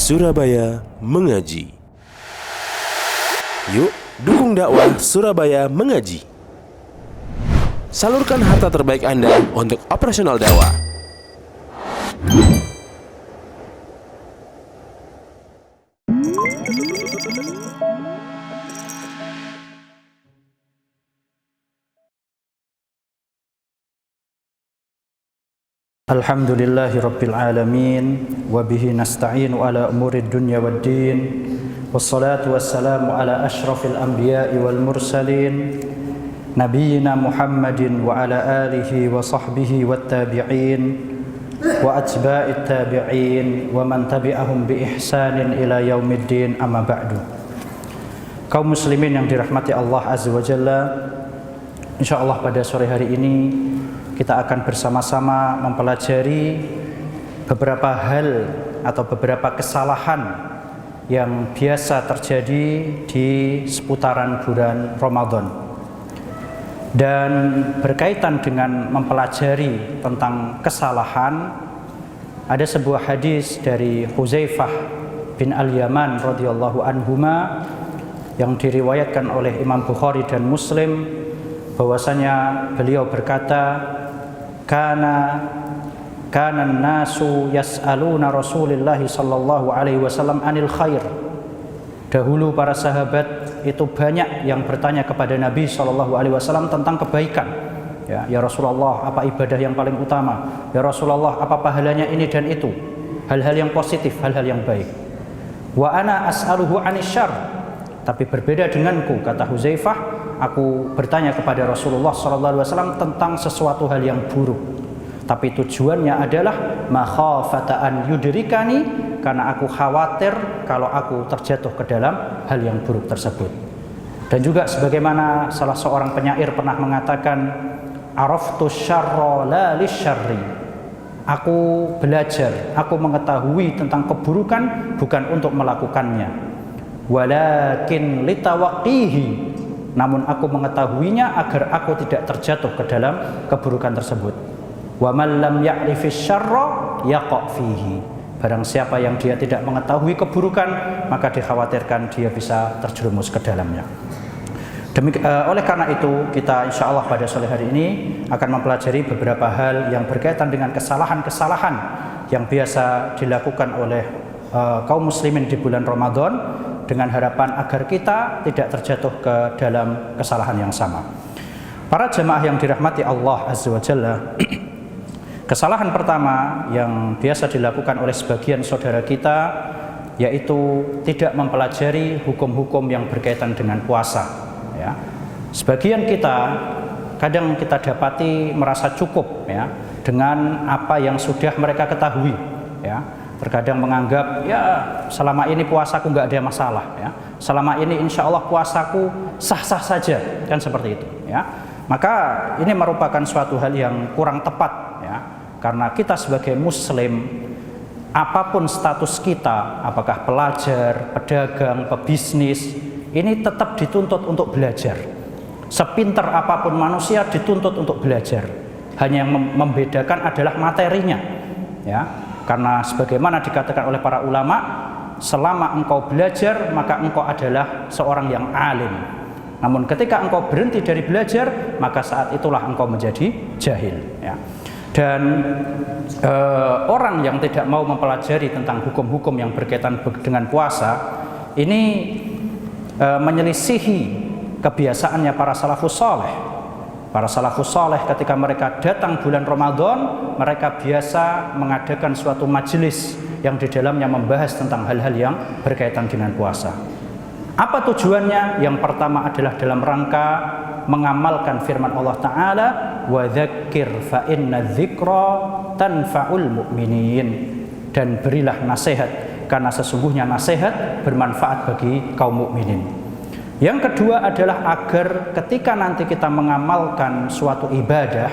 Surabaya Mengaji. Yuk, dukung dakwah Surabaya Mengaji. Salurkan harta terbaik Anda untuk operasional dakwah. Alhamdulillahi Rabbil Alamin. Wabihi nasta'inu ala umurid dunya wad din. Wassalatu wassalamu ala ashrafil anbiya'i wal mursalin, Nabiyyina Muhammadin wa ala alihi wa sahbihi wat tabi'in wa atba'it tabi'in wa man tabi'ahum bi ihsanin ila yaumiddin, amma ba'du. Kaum muslimin yang dirahmati Allah Azza wa Jalla, insyaallah pada sore hari ini kita akan bersama-sama mempelajari beberapa hal atau beberapa kesalahan yang biasa terjadi di seputaran bulan Ramadan. Dan berkaitan dengan mempelajari tentang kesalahan, ada sebuah hadis dari Hudzaifah bin Al-Yaman radhiyallahu anhuma yang diriwayatkan oleh Imam Bukhari dan Muslim, bahwasanya beliau berkata, Kana nasu yas'aluna Rasulullah sallallahu alaihi wasallam anil khair. Dahulu para sahabat itu banyak yang bertanya kepada Nabi sallallahu alaihi wasallam tentang kebaikan. Ya Rasulullah, apa ibadah yang paling utama? Ya Rasulullah, apa pahalanya ini dan itu? Hal-hal yang positif, hal-hal yang baik. Wa ana as'aluhu anis syarr. Tapi berbeda denganku, kata Hudzaifah, aku bertanya kepada Rasulullah SAW tentang sesuatu hal yang buruk. Tapi tujuannya adalah makhafata an yudrikani, karena aku khawatir kalau aku terjatuh ke dalam hal yang buruk tersebut. Dan juga sebagaimana salah seorang penyair pernah mengatakan, araftu syarra la lisyarri. Aku belajar, aku mengetahui tentang keburukan bukan untuk melakukannya, walakin litawaqqihi, namun aku mengetahuinya agar aku tidak terjatuh ke dalam keburukan tersebut. Wa man lam ya'rifis syarra yaqa' fihi. Barang siapa yang dia tidak mengetahui keburukan, maka dikhawatirkan dia bisa terjerumus ke dalamnya. Oleh karena itu, kita insyaallah pada sore hari ini akan mempelajari beberapa hal yang berkaitan dengan kesalahan-kesalahan yang biasa dilakukan oleh kaum muslimin di bulan Ramadan, dengan harapan agar kita tidak terjatuh ke dalam kesalahan yang sama. Para jemaah yang dirahmati Allah Azza wa Jalla, kesalahan pertama yang biasa dilakukan oleh sebagian saudara kita yaitu tidak mempelajari hukum-hukum yang berkaitan dengan puasa. Ya. Sebagian kita kadang kita dapati merasa cukup ya dengan apa yang sudah mereka ketahui. Ya. Terkadang menganggap, ya selama ini puasaku nggak ada masalah, ya selama ini insya Allah puasaku sah-sah saja, kan seperti itu, ya. Maka ini merupakan suatu hal yang kurang tepat, ya, karena kita sebagai muslim, apapun status kita, apakah pelajar, pedagang, pebisnis, ini tetap dituntut untuk belajar. Sepintar apapun manusia dituntut untuk belajar. Hanya yang membedakan adalah materinya, ya. Karena sebagaimana dikatakan oleh para ulama, selama engkau belajar maka engkau adalah seorang yang alim. Namun ketika engkau berhenti dari belajar, maka saat itulah engkau menjadi jahil, ya. Dan orang yang tidak mau mempelajari tentang hukum-hukum yang berkaitan dengan puasa ini menyelisihi kebiasaannya para salafus saleh. Para salafus saleh ketika mereka datang bulan Ramadan, mereka biasa mengadakan suatu majelis yang di dalamnya membahas tentang hal-hal yang berkaitan dengan puasa. Apa tujuannya? Yang pertama adalah dalam rangka mengamalkan firman Allah Ta'ala, wa dzakir fa inna dzikra tanfa'ul mu'minin, dan berilah nasihat karena sesungguhnya nasihat bermanfaat bagi kaum mukminin. Yang kedua adalah agar ketika nanti kita mengamalkan suatu ibadah,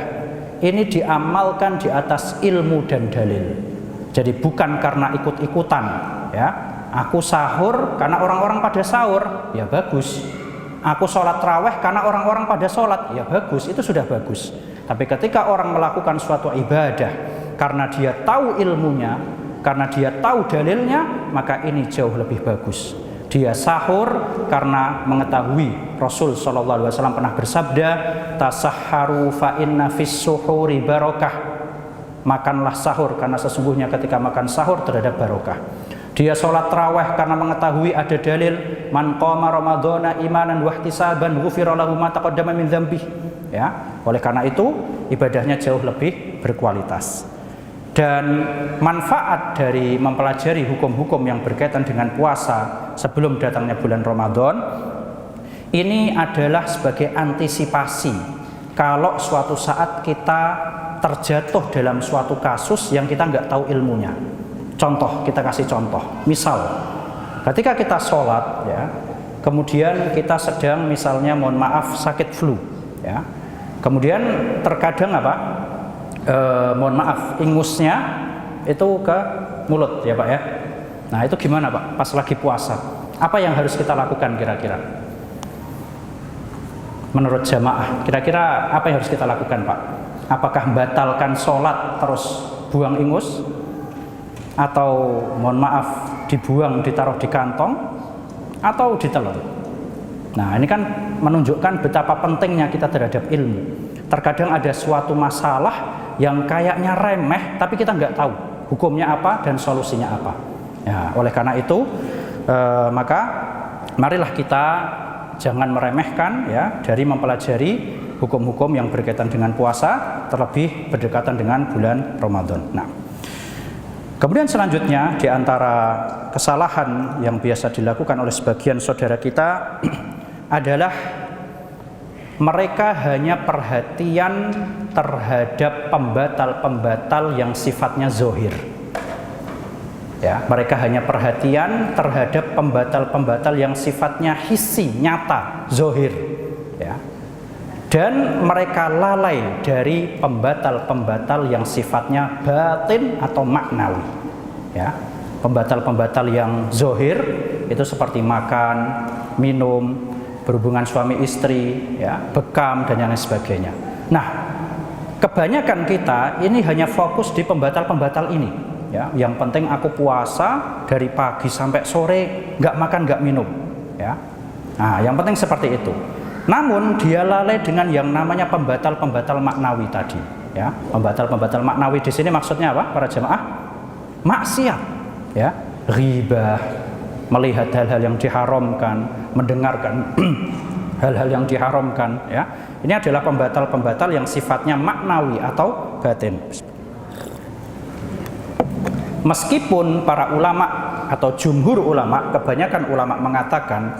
ini diamalkan di atas ilmu dan dalil. Jadi bukan karena ikut-ikutan, ya. Aku sahur karena orang-orang pada sahur, ya bagus. Aku sholat tarawih karena orang-orang pada sholat, ya bagus, itu sudah bagus. Tapi ketika orang melakukan suatu ibadah karena dia tahu ilmunya, karena dia tahu dalilnya, maka ini jauh lebih bagus. Dia sahur karena mengetahui Rasul sallallahu alaihi wasallam pernah bersabda, tasahharu fa inna fis suhuri barakah. Makanlah sahur karena sesungguhnya ketika makan sahur terhadap barokah. Dia sholat tarawih karena mengetahui ada dalil, man qama ramadhana imanan wa ihtisaban ghufira lahu ma taqaddama min dzambih. Ya, oleh karena itu ibadahnya jauh lebih berkualitas. Dan manfaat dari mempelajari hukum-hukum yang berkaitan dengan puasa sebelum datangnya bulan Ramadan ini adalah sebagai antisipasi kalau suatu saat kita terjatuh dalam suatu kasus yang kita nggak tahu ilmunya. Contoh, kita kasih contoh. Misal, ketika kita sholat, ya, kemudian kita sedang misalnya, mohon maaf, sakit flu, ya. Kemudian terkadang apa? Mohon maaf, ingusnya itu ke mulut, ya Pak ya. Nah itu gimana Pak? Pas lagi puasa, apa yang harus kita lakukan kira-kira? Menurut jamaah, kira-kira apa yang harus kita lakukan Pak? Apakah membatalkan sholat terus buang ingus? Atau mohon maaf dibuang, ditaruh di kantong? Atau ditelan? Nah ini kan menunjukkan betapa pentingnya kita terhadap ilmu. Terkadang ada suatu masalah yang kayaknya remeh, tapi kita nggak tahu hukumnya apa dan solusinya apa. Ya, oleh karena itu maka marilah kita jangan meremehkan ya dari mempelajari hukum-hukum yang berkaitan dengan puasa, terlebih berdekatan dengan bulan Ramadan. Nah, kemudian selanjutnya di antara kesalahan yang biasa dilakukan oleh sebagian saudara kita adalah mereka hanya perhatian terhadap pembatal-pembatal yang sifatnya zohir. Ya, mereka hanya perhatian terhadap pembatal-pembatal yang sifatnya hissi, nyata, zohir. Ya. Dan mereka lalai dari pembatal-pembatal yang sifatnya batin atau maknawi. Ya, pembatal-pembatal yang zohir itu seperti makan, minum, berhubungan suami istri, ya, bekam dan yang lain sebagainya. Nah, kebanyakan kita ini hanya fokus di pembatal-pembatal ini. Ya, yang penting aku puasa dari pagi sampai sore, nggak makan, nggak minum. Ya, nah, yang penting seperti itu. Namun dia lalai dengan yang namanya pembatal-pembatal maknawi tadi. Ya, pembatal-pembatal maknawi di sini maksudnya apa, para jemaah? Maksiat, ya, ghibah, melihat hal-hal yang diharamkan, mendengarkan hal-hal yang diharamkan. Ya, ini adalah pembatal-pembatal yang sifatnya maknawi atau batin. Meskipun para ulama atau jumhur ulama, kebanyakan ulama mengatakan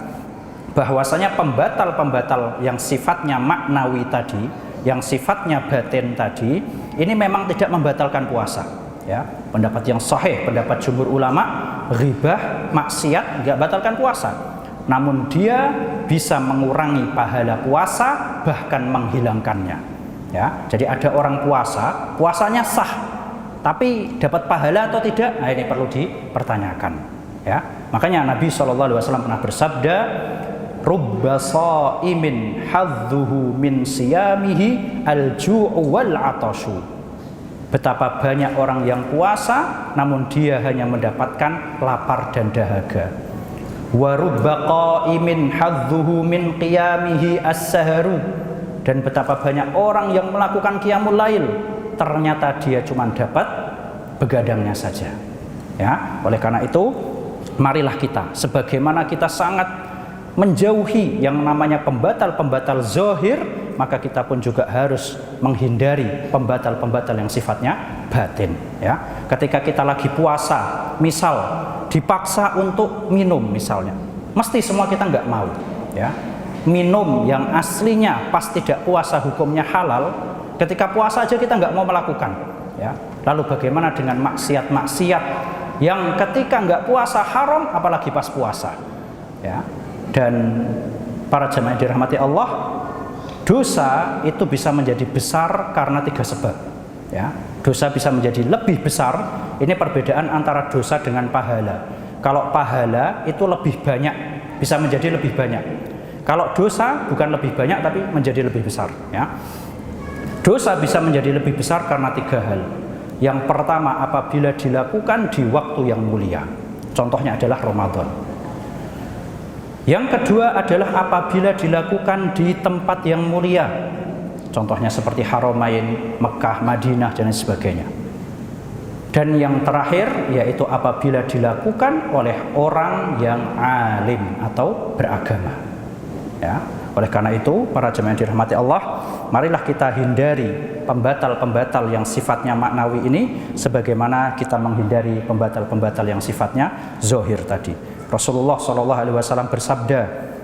bahwasanya pembatal-pembatal yang sifatnya maknawi tadi, yang sifatnya batin tadi, ini memang tidak membatalkan puasa. Ya, pendapat yang sahih, pendapat jumhur ulama, ghibah, maksiat nggak batalkan puasa. Namun dia bisa mengurangi pahala puasa, bahkan menghilangkannya. Ya, jadi ada orang puasa, puasanya sah, tapi dapat pahala atau tidak? Nah ini perlu dipertanyakan. Ya, makanya Nabi SAW pernah bersabda, rubba shaimin hadzuhu min siyamihi al-ju'u wal 'atashu. Betapa banyak orang yang puasa namun dia hanya mendapatkan lapar dan dahaga. Wa rubba qaimin hadzuhu min qiyamihi as-saharu. Dan betapa banyak orang yang melakukan qiyamul lail, ternyata dia cuma dapat begadangnya saja. Ya, oleh karena itu marilah kita sebagaimana kita sangat menjauhi yang namanya pembatal-pembatal zohir, maka kita pun juga harus menghindari pembatal-pembatal yang sifatnya batin. Ya, ketika kita lagi puasa, misal dipaksa untuk minum misalnya, mesti semua kita nggak mau. Ya, minum yang aslinya pas tidak puasa hukumnya halal, ketika puasa aja kita nggak mau melakukan. Ya, lalu bagaimana dengan maksiat-maksiat yang ketika nggak puasa haram, apalagi pas puasa. Ya. Dan para jemaah yang dirahmati Allah, dosa itu bisa menjadi besar karena 3 sebab. Ya, dosa bisa menjadi lebih besar. Ini perbedaan antara dosa dengan pahala. Kalau pahala itu lebih banyak, bisa menjadi lebih banyak. Kalau dosa bukan lebih banyak tapi menjadi lebih besar. Ya, dosa bisa menjadi lebih besar karena 3 hal. Yang pertama, apabila dilakukan di waktu yang mulia. Contohnya adalah Ramadan. Yang kedua adalah apabila dilakukan di tempat yang mulia. Contohnya seperti Haramain, Mekah, Madinah, dan sebagainya. Dan yang terakhir yaitu apabila dilakukan oleh orang yang alim atau beragama. Ya. Oleh karena itu, para jemaah yang dirahmati Allah, marilah kita hindari pembatal-pembatal yang sifatnya maknawi ini sebagaimana kita menghindari pembatal-pembatal yang sifatnya zahir tadi. Rasulullah SAW bersabda,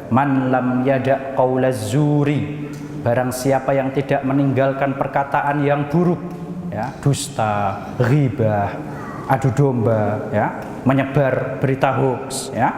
"Man lam yada' qaulaz zuri," barang siapa yang tidak meninggalkan perkataan yang buruk, ya, dusta, ghibah, adu domba, ya, menyebar berita hoax, ya,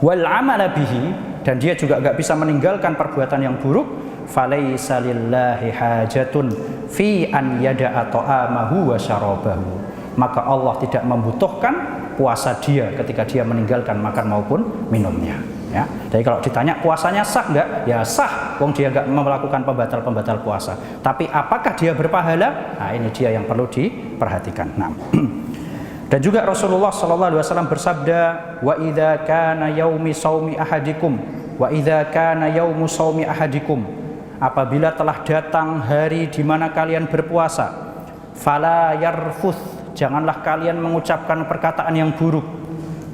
wal amala bihi, dan dia juga enggak bisa meninggalkan perbuatan yang buruk, falaisa lillahi hajatun fi an yada'a ta'amahu wa syarabahu, maka Allah tidak membutuhkan puasa dia ketika dia meninggalkan makan maupun minumnya. Ya. Jadi kalau ditanya puasanya sah enggak? Ya sah, wong dia enggak melakukan pembatal-pembatal puasa. Tapi apakah dia berpahala? Nah, ini dia yang perlu diperhatikan. Nah. Dan juga Rasulullah SAW bersabda, wa idza kana yaumi saumi ahadikum, wa idza kana yaumu saumi ahadikum, apabila telah datang hari di mana kalian berpuasa, fala yarfuth, janganlah kalian mengucapkan perkataan yang buruk,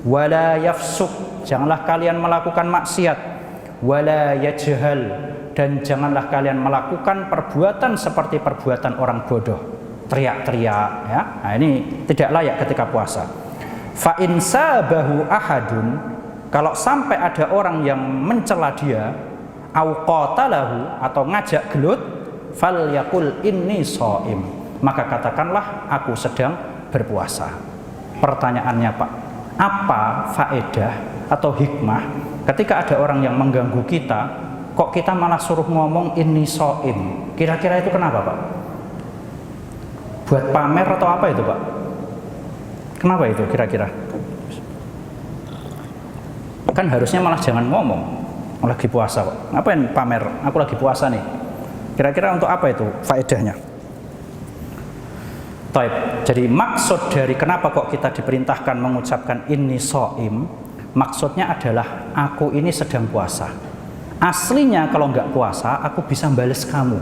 wala yafsuk, janganlah kalian melakukan maksiat, wala yajhal, dan janganlah kalian melakukan perbuatan seperti perbuatan orang bodoh, teriak-teriak, ya. Nah, ini tidak layak ketika puasa. Fa in sabahu ahadun, kalau sampai ada orang yang mencela dia, au qatalahu, atau ngajak gelut, falyaqul inni shaim, maka katakanlah aku sedang berpuasa. Pertanyaannya, Pak, apa faedah atau hikmah ketika ada orang yang mengganggu kita, kok kita malah suruh ngomong inni shaim? Kira-kira itu kenapa, Pak? Buat pamer atau apa itu, Pak? Kenapa itu kira-kira? Kan harusnya malah jangan ngomong, lagi puasa kok. Ngapain pamer? Aku lagi puasa nih. Kira-kira untuk apa itu faedahnya? Taib. Jadi maksud dari kenapa kok kita diperintahkan mengucapkan inni shaim, maksudnya adalah aku ini sedang puasa. Aslinya kalau nggak puasa aku bisa balas kamu,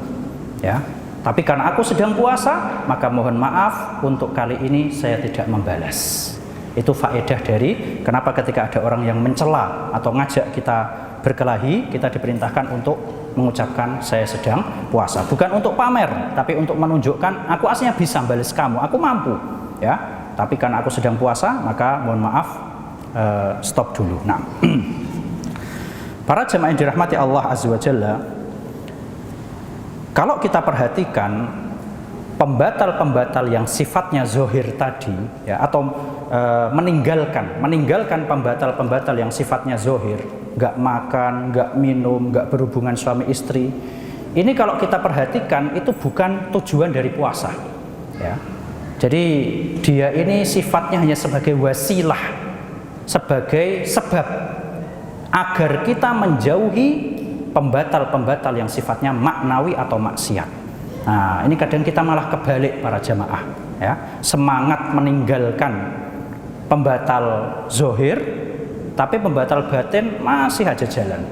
ya. Tapi karena aku sedang puasa, maka mohon maaf untuk kali ini saya tidak membalas. Itu faedah dari kenapa ketika ada orang yang mencela atau ngajak kita berkelahi, kita diperintahkan untuk mengucapkan saya sedang puasa. Bukan untuk pamer, tapi untuk menunjukkan aku aslinya bisa balas kamu, aku mampu, ya. Tapi karena aku sedang puasa, maka mohon maaf, stop dulu. Nah, para jemaah yang dirahmati Allah Azza wa Jalla, kalau kita perhatikan pembatal-pembatal yang sifatnya zahir tadi, ya, atau meninggalkan pembatal-pembatal yang sifatnya zahir, nggak makan, nggak minum, nggak berhubungan suami istri, ini kalau kita perhatikan itu bukan tujuan dari puasa, ya. Jadi dia ini sifatnya hanya sebagai wasilah, sebagai sebab agar kita menjauhi pembatal-pembatal yang sifatnya maknawi atau maksiat. Nah, ini kadang kita malah kebalik para jamaah, ya. Semangat meninggalkan pembatal zahir, tapi pembatal batin masih aja jalan.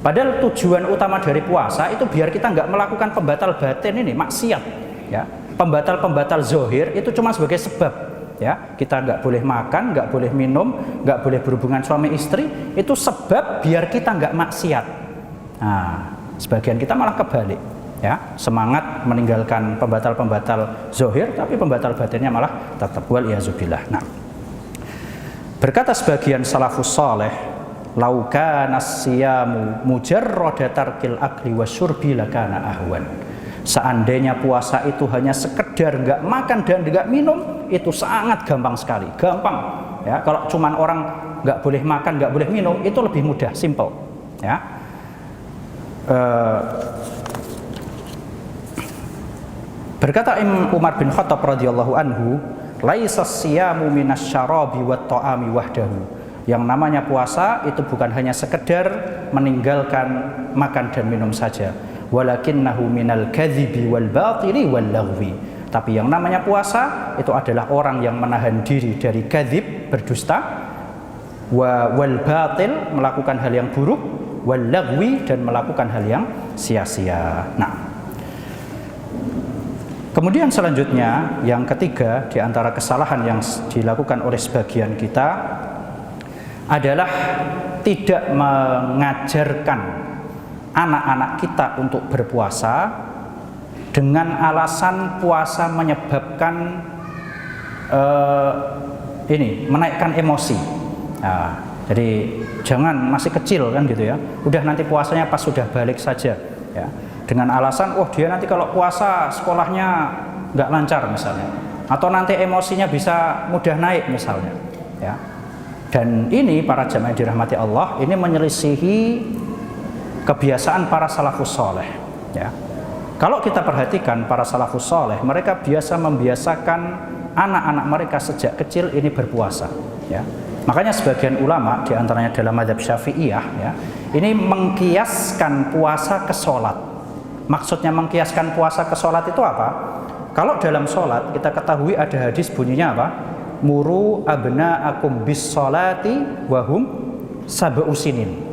Padahal tujuan utama dari puasa itu biar kita nggak melakukan pembatal batin ini, maksiat, ya. Pembatal-pembatal zahir itu cuma sebagai sebab, ya. Kita nggak boleh makan, nggak boleh minum, nggak boleh berhubungan suami istri, itu sebab biar kita nggak maksiat. Nah, sebagian kita malah kebalik, ya, semangat meninggalkan pembatal-pembatal zahir, tapi pembatal batinnya malah tetap, wal iazubillah. Nah, berkata sebagian salafus saleh, lau kana siyamu mujarrada tarkil akli wasyurbi lakana ahwan. Seandainya puasa itu hanya sekedar nggak makan dan nggak minum, itu sangat gampang sekali, gampang, ya. Kalau cuman orang nggak boleh makan, nggak boleh minum, itu lebih mudah, simple, ya. Berkata Imam Umar bin Khattab radhiyallahu anhu, laisa siyamu minasyarabi wat ta'ami wahdahu. Yang namanya puasa itu bukan hanya sekedar meninggalkan makan dan minum saja, walakinnahu minal kadhibi wal batili wal laghwi. Tapi yang namanya puasa itu adalah orang yang menahan diri dari kadzib, berdusta, wal batil, melakukan hal yang buruk, wal lagwi, dan melakukan hal yang sia-sia. Nah, kemudian selanjutnya yang ketiga di antara kesalahan yang dilakukan oleh sebagian kita adalah tidak mengajarkan anak-anak kita untuk berpuasa dengan alasan puasa menyebabkan menaikkan emosi. Nah, jadi jangan masih kecil kan gitu ya. Udah nanti puasanya pas sudah balik saja ya. Dengan alasan dia nanti kalau puasa sekolahnya nggak lancar misalnya, atau nanti emosinya bisa mudah naik misalnya ya. Dan ini para jamaah yang dirahmati Allah, ini menyelisihi kebiasaan para salafus soleh ya. Kalau kita perhatikan para salafus soleh, mereka biasa membiasakan anak-anak mereka sejak kecil ini berpuasa ya. Makanya sebagian ulama diantaranya dalam mazhab Syafi'iyah ya, ini mengkiaskan puasa ke sholat. Maksudnya mengkiaskan puasa ke sholat itu apa? Kalau dalam sholat kita ketahui ada hadis bunyinya apa? Muru abna'akum bis sholati wahum sab'u sinin.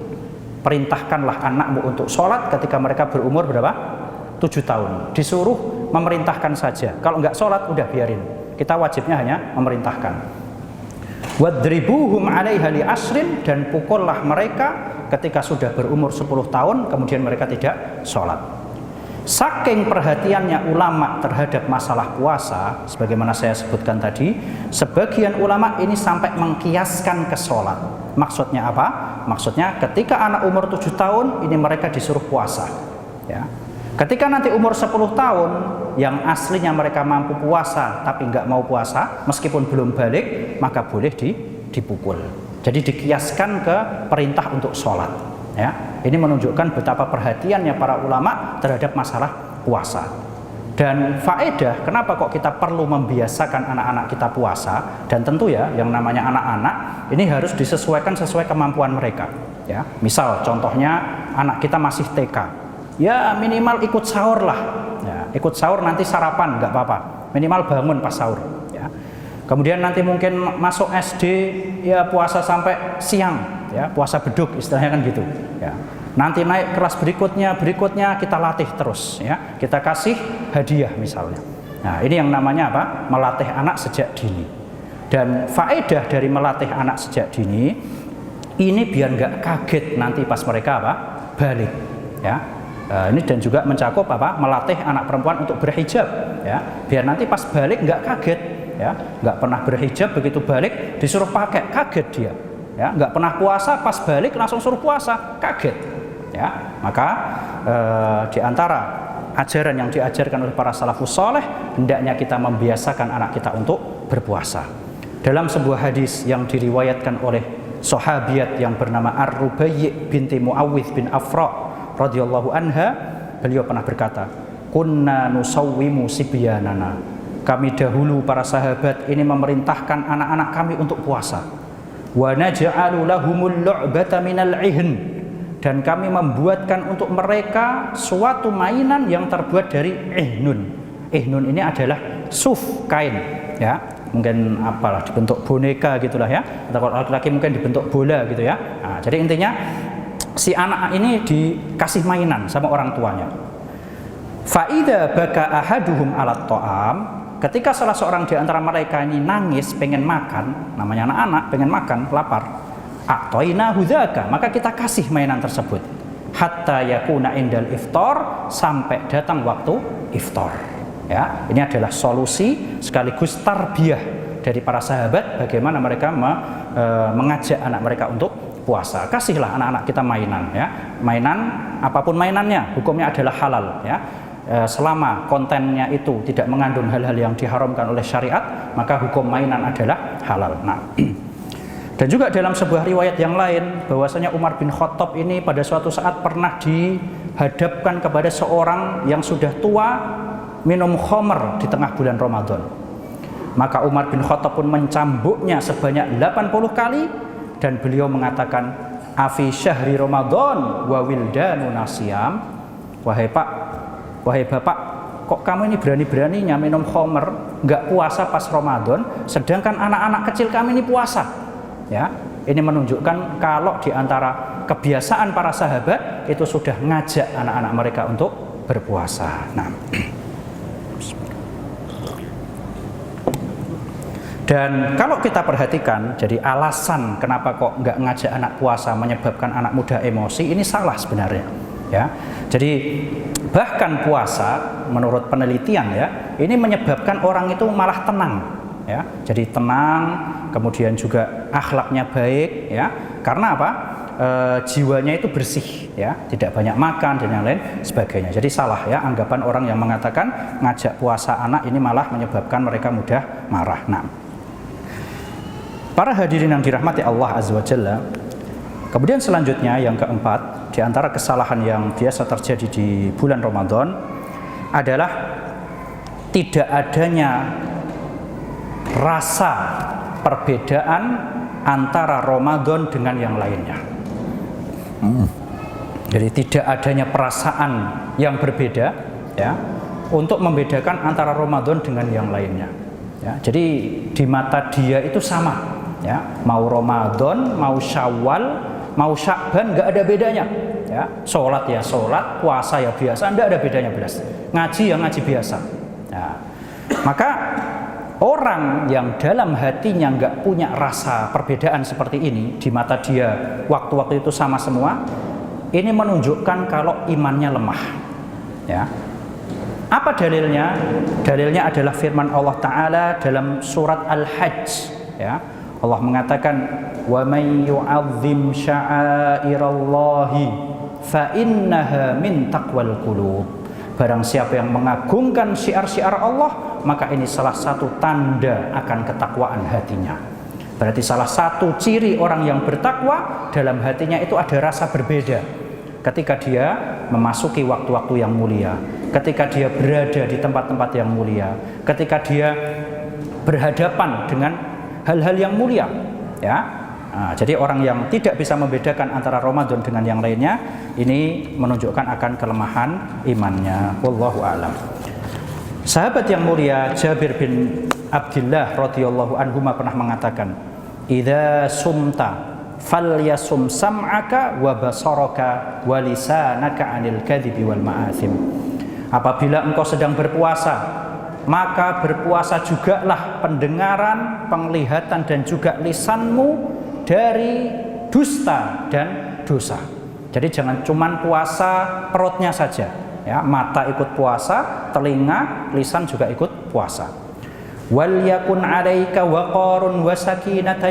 Perintahkanlah anakmu untuk sholat ketika mereka berumur berapa? 7 tahun. Disuruh memerintahkan saja. Kalau nggak sholat udah biarin. Kita wajibnya hanya memerintahkan. Wadribuhum 'alaiha li asrin, dan pukullah mereka ketika sudah berumur 10 tahun kemudian mereka tidak sholat. Saking perhatiannya ulama terhadap masalah puasa, sebagaimana saya sebutkan tadi, sebagian ulama ini sampai mengkiaskan ke sholat. Maksudnya apa? Maksudnya ketika anak umur 7 tahun ini mereka disuruh puasa ya. Ketika nanti umur 10 tahun yang aslinya mereka mampu puasa tapi nggak mau puasa meskipun belum balik, maka boleh dipukul. Jadi dikiaskan ke perintah untuk sholat ya. Ini menunjukkan betapa perhatiannya para ulama terhadap masalah puasa. Dan faedah kenapa kok kita perlu membiasakan anak-anak kita puasa, dan tentu ya yang namanya anak-anak ini harus disesuaikan sesuai kemampuan mereka ya. Misal contohnya anak kita masih TK, ya minimal ikut sahur lah ya, ikut sahur nanti sarapan nggak apa-apa, minimal bangun pas sahur ya. Kemudian nanti mungkin masuk SD ya puasa sampai siang ya, puasa beduk istilahnya kan gitu ya. Nanti naik kelas berikutnya kita latih terus ya, kita kasih hadiah misalnya. Nah ini yang namanya apa? Melatih anak sejak dini. Dan faedah dari melatih anak sejak dini ini biar nggak kaget nanti pas mereka apa? Balik ya. Ini dan juga mencakup apa? Melatih anak perempuan untuk berhijab ya, biar nanti pas balik nggak kaget ya, nggak pernah berhijab begitu balik disuruh pakai, kaget dia ya. Nggak pernah puasa pas balik langsung suruh puasa, kaget ya. Maka di antara ajaran yang diajarkan oleh para salafus soleh, hendaknya kita membiasakan anak kita untuk berpuasa. Dalam sebuah hadis yang diriwayatkan oleh sahabiat yang bernama Ar-Rubayyi binti Muawwidh bin Afra radhiyallahu anha, beliau pernah berkata, kunna nusawwimu sibyanana, kami dahulu para sahabat ini memerintahkan anak-anak kami untuk puasa, wa naj'alu lahumul lu'bata minal ihn, dan kami membuatkan untuk mereka suatu mainan yang terbuat dari ihnun. Ihnun ini adalah suf, kain ya, mungkin apalah dibentuk boneka gitulah ya, atau kalau laki-laki mungkin dibentuk bola gitu ya. Nah, jadi intinya si anak ini dikasih mainan sama orang tuanya. Fa'idha baka ahaduhum alat ta'am, ketika salah seorang di antara mereka ini nangis pengen makan, namanya anak-anak pengen makan, lapar, a'toina hudzaka, maka kita kasih mainan tersebut hatta yakuna indal iftar, sampai datang waktu iftar ya. Ini adalah solusi sekaligus tarbiyah dari para sahabat bagaimana mereka mengajak anak mereka untuk puasa. Kasihlah anak-anak kita mainan ya. Mainan apapun mainannya, hukumnya adalah halal ya. Selama kontennya itu tidak mengandung hal-hal yang diharamkan oleh syariat, maka hukum mainan adalah halal. Nah, dan juga dalam sebuah riwayat yang lain bahwasanya Umar bin Khattab ini pada suatu saat pernah dihadapkan kepada seorang yang sudah tua minum khamr di tengah bulan Ramadan. Maka Umar bin Khattab pun mencambuknya sebanyak 80 kali. Dan beliau mengatakan, afi syahri Ramadan wa wildanu nasiyam, wahai bapak, kok kok kamu ini berani-beraninya minum khamr, nggak puasa pas Ramadan, sedangkan anak-anak kecil kami ini puasa. Ya, ini menunjukkan kalau di antara kebiasaan para sahabat itu sudah ngajak anak-anak mereka untuk berpuasa. Nah, dan kalau kita perhatikan, jadi alasan kenapa kok nggak ngajak anak puasa menyebabkan anak muda emosi, ini salah sebenarnya. Ya, jadi bahkan puasa menurut penelitian ya, ini menyebabkan orang itu malah tenang. Ya, jadi tenang, kemudian juga akhlaknya baik. Ya, karena apa? Jiwanya itu bersih. Ya, tidak banyak makan dan yang lain sebagainya. Jadi salah ya anggapan orang yang mengatakan ngajak puasa anak ini malah menyebabkan mereka mudah marah. Nah, para hadirin yang dirahmati Allah Azza wa Jalla, kemudian selanjutnya yang keempat, di antara kesalahan yang biasa terjadi di bulan Ramadan adalah tidak adanya rasa perbedaan antara Ramadan dengan yang lainnya. Jadi tidak adanya perasaan yang berbeda ya untuk membedakan antara Ramadan dengan yang lainnya. Ya, jadi di mata dia itu sama. Ya, mau Ramadan, mau Syawal, mau Sya'ban, nggak ada bedanya. Ya, sholat ya sholat, puasa ya biasa, nggak ada bedanya belas. Ngaji ya ngaji biasa. Ya. Maka orang yang dalam hatinya nggak punya rasa perbedaan seperti ini, di mata dia waktu-waktu itu sama semua, ini menunjukkan kalau imannya lemah. Ya. Apa dalilnya? Dalilnya adalah firman Allah Ta'ala dalam surat Al-Hajj. Ya. Allah mengatakan, wa may yu'azzim sya'airallahi fa innaha min taqwal qulub. Barang siapa yang mengagungkan syiar-syiar Allah, maka ini salah satu tanda akan ketakwaan hatinya. Berarti salah satu ciri orang yang bertakwa, dalam hatinya itu ada rasa berbeda. Ketika dia memasuki waktu-waktu yang mulia, ketika dia berada di tempat-tempat yang mulia, ketika dia berhadapan dengan hal-hal yang mulia, ya. Nah, jadi orang yang tidak bisa membedakan antara Ramadan dengan yang lainnya, ini menunjukkan akan kelemahan imannya. Wallahu a'lam. Sahabat yang mulia Jabir bin Abdullah radhiyallahu anhu pernah mengatakan, "Idza sumta falyasum sam'aka wa basaraka wa lisanaka 'anil kadhibi wal ma'athim." Apabila engkau sedang berpuasa, maka berpuasa jugalah pendengaran, penglihatan dan juga lisanmu dari dusta dan dosa. Jadi jangan cuman puasa perutnya saja, ya, mata ikut puasa, telinga, lisan juga ikut puasa. Wal yakun 'alaika waqarun wa sakinata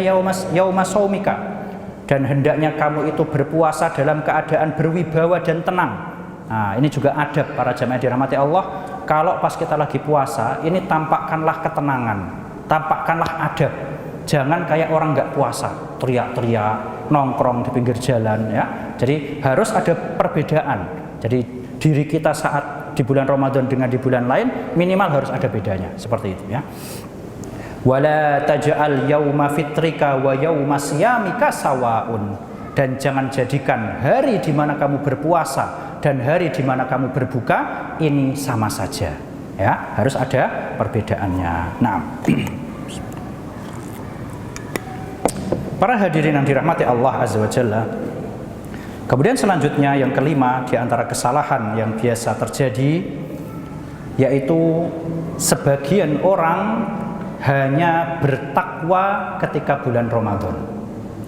yauma shaumika. Dan hendaknya kamu itu berpuasa dalam keadaan berwibawa dan tenang. Nah, ini juga adab para jamaah dirahmati Allah. Kalau pas kita lagi puasa, ini tampakkanlah ketenangan, tampakkanlah adab. Jangan kayak orang nggak puasa, teriak-teriak, nongkrong di pinggir jalan, ya. Jadi harus ada perbedaan. Jadi diri kita saat di bulan Ramadan dengan di bulan lain minimal harus ada bedanya, seperti itu, ya. Wala taj'al yauma fitrika wa yauma siyamika sawaun. Dan jangan jadikan hari di mana kamu berpuasa dan hari di mana kamu berbuka ini sama saja, ya, harus ada perbedaannya. Nah, para hadirin yang dirahmati Allah Azza wa Jalla, kemudian selanjutnya yang kelima di antara kesalahan yang biasa terjadi, yaitu sebagian orang hanya bertakwa ketika bulan Ramadan,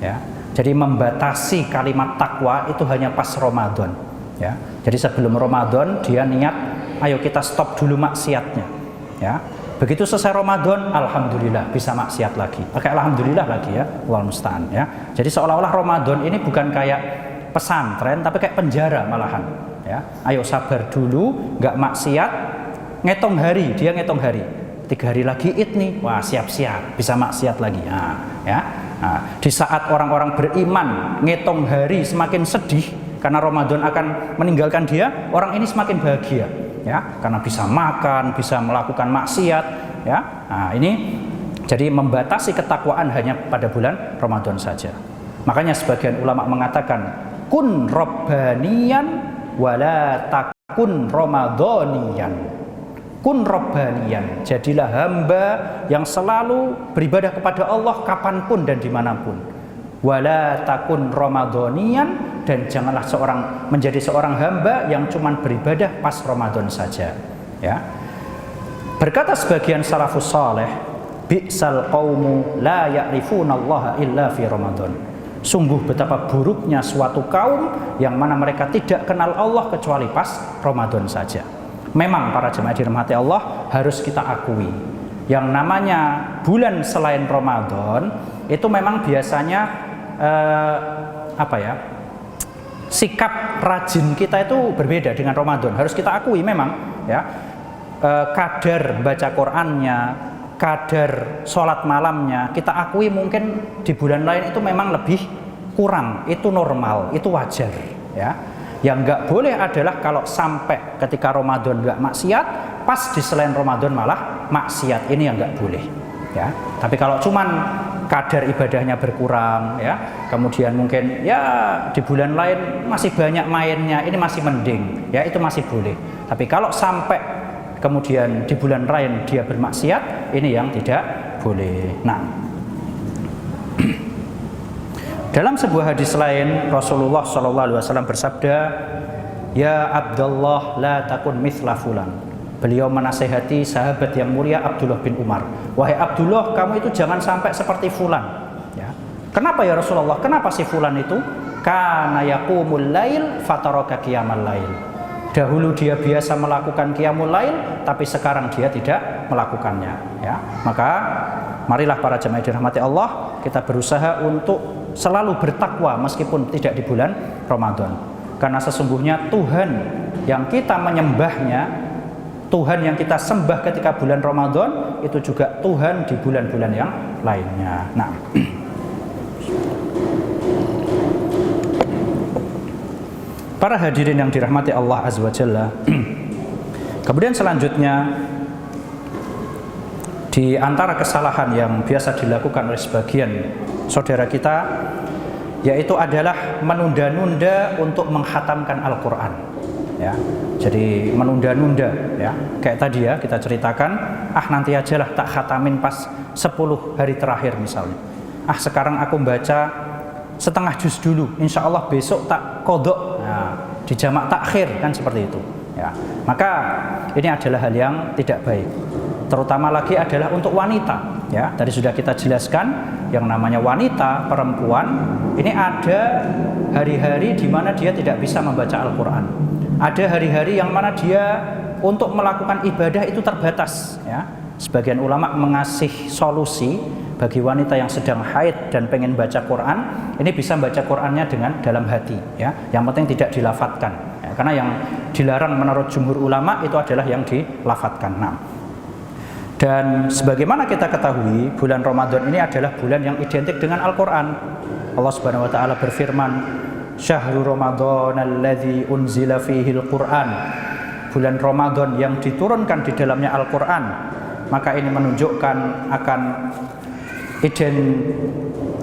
ya. Jadi membatasi kalimat takwa itu hanya pas Ramadan, ya. Jadi sebelum Ramadan dia niat, ayo kita stop dulu maksiatnya, ya. Begitu selesai Ramadan, alhamdulillah bisa maksiat lagi. Pakai alhamdulillah lagi, ya. Wal musta'an, ya. Jadi seolah-olah Ramadan ini bukan kayak pesantren, tapi kayak penjara malahan, ya. Ayo sabar dulu, nggak maksiat, ngitung hari, dia ngitung hari. 3 hari lagi Id nih, wah siap-siap bisa maksiat lagi, nah, ya. Nah, di saat orang-orang beriman ngitung hari semakin sedih karena Ramadan akan meninggalkan dia, orang ini semakin bahagia, ya, karena bisa makan, bisa melakukan maksiat, ya. Nah, ini jadi membatasi ketakwaan hanya pada bulan Ramadan saja. Makanya sebagian ulama mengatakan kun rabbaniyan wala takun ramadhaniyan. kun robbaniyan, jadilah hamba yang selalu beribadah kepada Allah kapanpun dan dimanapun. Wala takun ramadhaniyan, dan janganlah menjadi seorang hamba yang cuman beribadah pas Ramadan saja. Ya. Berkata sebagian salafus saleh, bi'sal qaumu la ya'rifunallaha illa fi Ramadan. Sungguh betapa buruknya suatu kaum yang mana mereka tidak kenal Allah kecuali pas Ramadan saja. Memang para jemaah dirahmati Allah, harus kita akui yang namanya bulan selain Ramadan itu memang biasanya sikap rajin kita itu berbeda dengan Ramadan. Harus kita akui memang ya, kadar baca Qur'annya, kadar sholat malamnya kita akui mungkin di bulan lain itu memang lebih kurang. Itu normal, itu wajar ya. Yang nggak boleh adalah kalau sampai ketika Ramadan nggak maksiat, pas di selain Ramadan malah maksiat. Ini yang nggak boleh ya. Tapi kalau cuman kadar ibadahnya berkurang ya, kemudian mungkin ya di bulan lain masih banyak mainnya, ini masih mending ya, itu masih boleh. Tapi kalau sampai kemudian di bulan lain dia bermaksiat, ini yang tidak boleh. Nah, dalam sebuah hadis lain Rasulullah SAW bersabda, ya Abdullah la takun mithla fulan. Beliau menasehati sahabat yang mulia Abdullah bin Umar, wahai Abdullah, kamu itu jangan sampai seperti fulan ya. Kenapa ya Rasulullah? Kenapa si fulan itu? Kana yaqumul lail fataraka qiyamal lail. Dahulu dia biasa melakukan qiyamul lail, tapi sekarang dia tidak melakukannya ya. Maka marilah para jemaah dirahmati Allah, kita berusaha untuk selalu bertakwa meskipun tidak di bulan Ramadan. Karena sesungguhnya Tuhan yang kita menyembahnya, Tuhan yang kita sembah ketika bulan Ramadan itu juga Tuhan di bulan-bulan yang lainnya. Nah, para hadirin yang dirahmati Allah Azza wa Jalla, kemudian selanjutnya di antara kesalahan yang biasa dilakukan oleh sebagian saudara kita, yaitu adalah menunda-nunda untuk menghatamkan Al-Quran ya. Jadi menunda-nunda ya, kayak tadi ya kita ceritakan, nanti ajalah tak khatamin pas 10 hari terakhir misalnya, sekarang aku baca setengah juz dulu, insya Allah besok tak kodok. Nah, di jamak takhir kan seperti itu ya. Maka ini adalah hal yang tidak baik, terutama lagi adalah untuk wanita ya. Tadi sudah kita jelaskan, yang namanya wanita, perempuan, ini ada hari-hari di mana dia tidak bisa membaca Al-Quran. Ada hari-hari yang mana dia untuk melakukan ibadah itu terbatas ya. Sebagian ulama mengasih solusi bagi wanita yang sedang haid dan pengen baca Quran, ini bisa baca Qurannya dengan dalam hati ya. Yang penting tidak dilafatkan ya. Karena yang dilarang menurut jumhur ulama itu adalah yang dilafatkan. Nah, dan sebagaimana kita ketahui, bulan Ramadan ini adalah bulan yang identik dengan Al-Quran. Allah Subhanahu wa taala berfirman, Syahrul Ramadan alladzi unzila fihi al-Quran. Bulan Ramadan yang diturunkan di dalamnya Al-Quran. Maka ini menunjukkan akan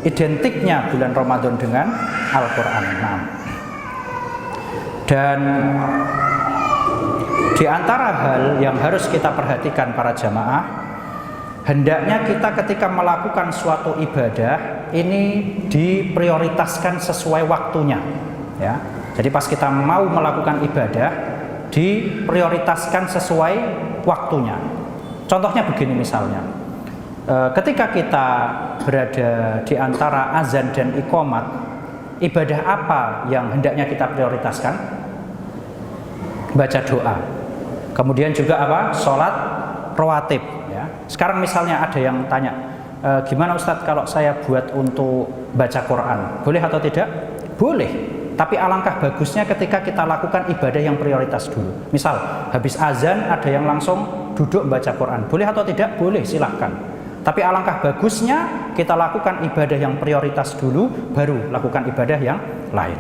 identiknya bulan Ramadan dengan Al-Quran. Nah, dan di antara hal yang harus kita perhatikan para jamaah, hendaknya kita ketika melakukan suatu ibadah ini diprioritaskan sesuai waktunya ya. Jadi pas kita mau melakukan ibadah diprioritaskan sesuai waktunya. Contohnya begini misalnya, ketika kita berada di antara azan dan iqamat, ibadah apa yang hendaknya kita prioritaskan? Baca doa. Kemudian juga apa? Sholat rawatib ya. Sekarang misalnya ada yang tanya, gimana Ustadz kalau saya buat untuk baca Quran, boleh atau tidak? Boleh. Tapi alangkah bagusnya ketika kita lakukan ibadah yang prioritas dulu. Misal habis azan ada yang langsung duduk baca Quran, boleh atau tidak? Boleh, silahkan. Tapi alangkah bagusnya kita lakukan ibadah yang prioritas dulu, baru lakukan ibadah yang lain.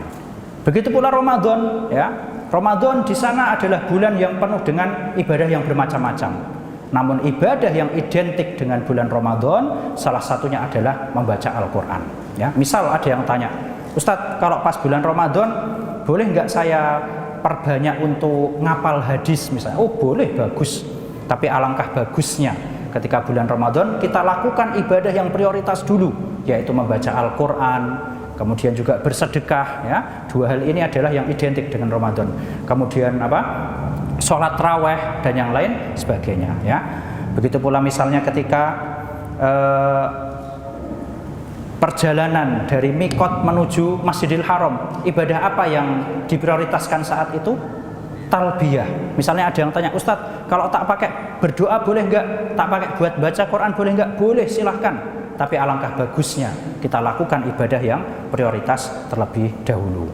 Begitu pula Ramadan ya. Ramadan di sana adalah bulan yang penuh dengan ibadah yang bermacam-macam. Namun ibadah yang identik dengan bulan Ramadan salah satunya adalah membaca Al-Quran ya. Misal ada yang tanya, Ustadz kalau pas bulan Ramadan boleh nggak saya perbanyak untuk ngapal hadis misalnya? Oh boleh, bagus. Tapi alangkah bagusnya ketika bulan Ramadan kita lakukan ibadah yang prioritas dulu, yaitu membaca Al-Quran, kemudian juga bersedekah, ya. Dua hal ini adalah yang identik dengan Ramadan. Kemudian sholat raweh dan yang lain sebagainya, ya. Begitu pula misalnya ketika perjalanan dari Mikot menuju Masjidil Haram, ibadah apa yang diprioritaskan saat itu? Talbiyah. Misalnya ada yang tanya, Ustadz, kalau tak pakai berdoa boleh enggak? Tak pakai buat baca Quran boleh enggak? Boleh, silahkan. Tapi alangkah bagusnya kita lakukan ibadah yang prioritas terlebih dahulu.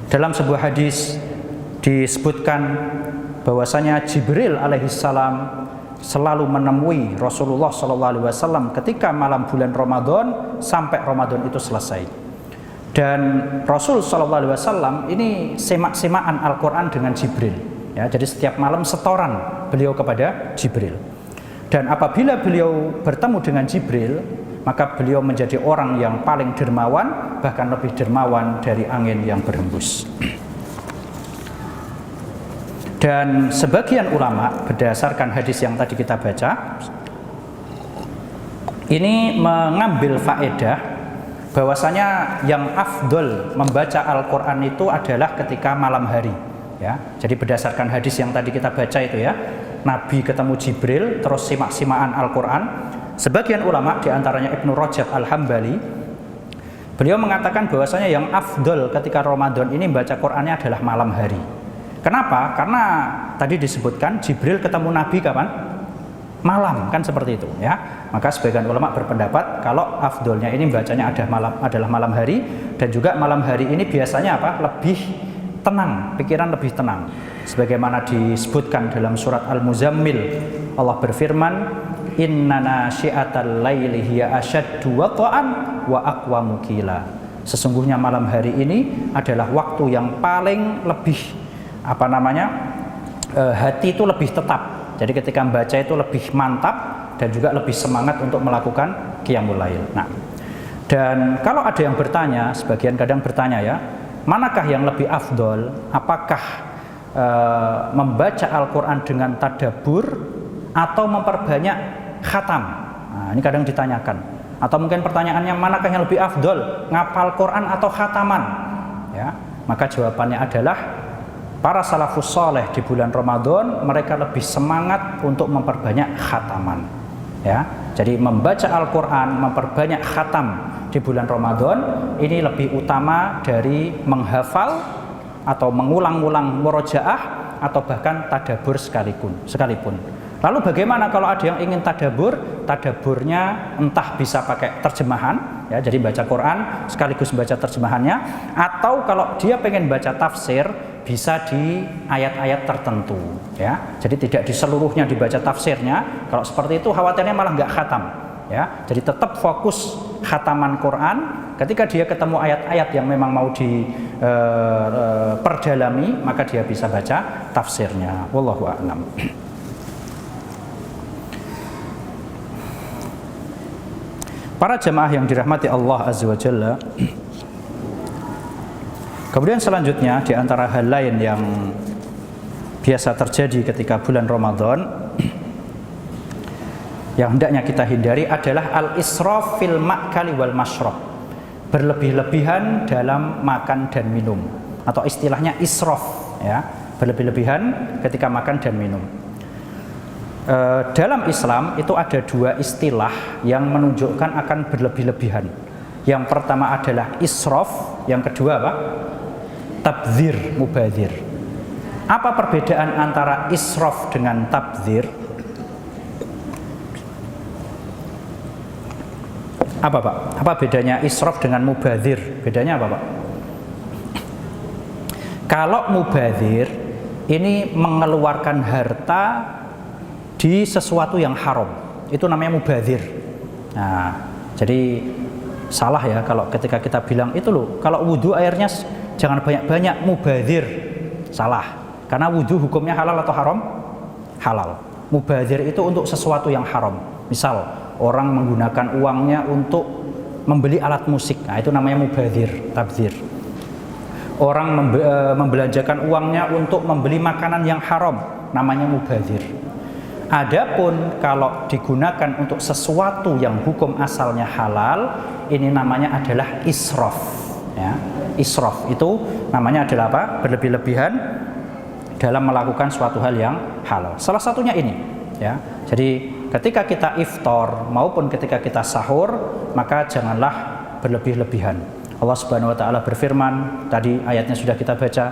Dalam sebuah hadis disebutkan bahwasanya Jibril alaihissalam selalu menemui Rasulullah SAW ketika malam bulan Ramadan sampai Ramadan itu selesai. Dan Rasul SAW ini semak-semakan Al-Quran dengan Jibril, ya. Jadi setiap malam setoran beliau kepada Jibril. Dan apabila beliau bertemu dengan Jibril, maka beliau menjadi orang yang paling dermawan, bahkan lebih dermawan dari angin yang berhembus. Dan sebagian ulama berdasarkan hadis yang tadi kita baca ini mengambil faedah bahwasanya yang afdol membaca Al-Quran itu adalah ketika malam hari, ya. Jadi berdasarkan hadis yang tadi kita baca itu, ya, Nabi ketemu Jibril terus simak-simakan Al-Quran. Sebagian ulama diantaranya Ibnu Rajab Al-Hambali, beliau mengatakan bahwasanya yang afdol ketika Ramadan ini membaca Qurannya adalah malam hari. Kenapa? Karena tadi disebutkan Jibril ketemu Nabi kapan? Malam, kan seperti itu, ya. Maka sebagian ulama berpendapat kalau afdolnya ini bacanya adalah malam hari, dan juga malam hari ini biasanya lebih tenang, pikiran lebih tenang. Sebagaimana disebutkan dalam surat Al-Muzammil, Allah berfirman, "Inna nasyi'atal laili hiya asyaddu wata'an wa aqwamu qila." Sesungguhnya malam hari ini adalah waktu yang paling lebih hati itu lebih tetap. Jadi ketika membaca itu lebih mantap dan juga lebih semangat untuk melakukan qiyamul lail. Nah, dan kalau ada yang bertanya, sebagian kadang bertanya, ya, manakah yang lebih afdol? Apakah membaca Al-Quran dengan tadabbur atau memperbanyak khatam? Nah, ini kadang ditanyakan. Atau mungkin pertanyaannya, manakah yang lebih afdol? Ngapal Quran atau khataman? Ya, maka jawabannya adalah para salafus saleh di bulan Ramadan mereka lebih semangat untuk memperbanyak khataman, ya. Jadi membaca Al-Quran, memperbanyak khatam di bulan Ramadan ini lebih utama dari menghafal atau mengulang-ulang murojaah atau bahkan tadabbur sekalipun. Lalu bagaimana kalau ada yang ingin tadabbur? Tadabburnya entah bisa pakai terjemahan, ya, jadi baca Quran sekaligus baca terjemahannya, atau kalau dia pengen baca tafsir bisa di ayat-ayat tertentu, ya. Jadi tidak di seluruhnya dibaca tafsirnya. Kalau seperti itu khawatirnya malah nggak khatam, ya. Jadi tetap fokus khataman Quran. Ketika dia ketemu ayat-ayat yang memang mau diperdalami, maka dia bisa baca tafsirnya. Wallahu a'lam. Para jemaah yang dirahmati Allah Azza wa Jalla, kemudian selanjutnya di antara hal lain yang biasa terjadi ketika bulan Ramadan yang hendaknya kita hindari adalah al-israf fil ma'kali wal mashrab. Berlebih-lebihan dalam makan dan minum, atau istilahnya israf, ya, berlebih-lebihan ketika makan dan minum. Dalam Islam itu ada dua istilah yang menunjukkan akan berlebih-lebihan. Yang pertama adalah israf, yang kedua tabdzir, mubadzir. Apa perbedaan antara israf dengan tabdzir? Apa, Pak? Apa bedanya israf dengan mubadzir? Bedanya apa, Pak? Kalau mubadzir ini mengeluarkan harta di sesuatu yang haram, itu namanya mubadzir. Nah, jadi salah ya kalau ketika kita bilang itu loh, kalau wudhu airnya jangan banyak-banyak, mubadzir. Salah, karena wudhu hukumnya halal atau haram? Halal. Mubadzir itu untuk sesuatu yang haram. Misal orang menggunakan uangnya untuk membeli alat musik, nah itu namanya mubadzir, tabdzir. Orang membelanjakan uangnya untuk membeli makanan yang haram, namanya mubadzir. Adapun kalau digunakan untuk sesuatu yang hukum asalnya halal, ini namanya adalah israf. Ya. Israf itu namanya adalah apa? Berlebih-lebihan dalam melakukan suatu hal yang halal. Salah satunya ini. Ya. Jadi ketika kita iftar maupun ketika kita sahur, maka janganlah berlebih-lebihan. Allah Subhanahu wa taala berfirman, tadi ayatnya sudah kita baca,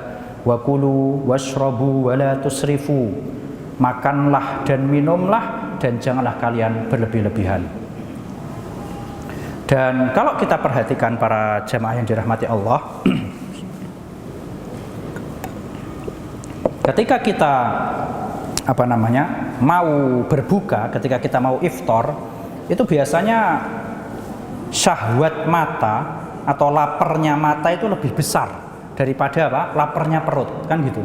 wa kulu washrabu wa la tusrifu. Makanlah dan minumlah dan janganlah kalian berlebih-lebihan. Dan kalau kita perhatikan para jamaah yang dirahmati Allah, ketika kita mau berbuka, ketika kita mau iftar, itu biasanya syahwat mata atau laparnya mata itu lebih besar daripada laparnya perut, kan gitu.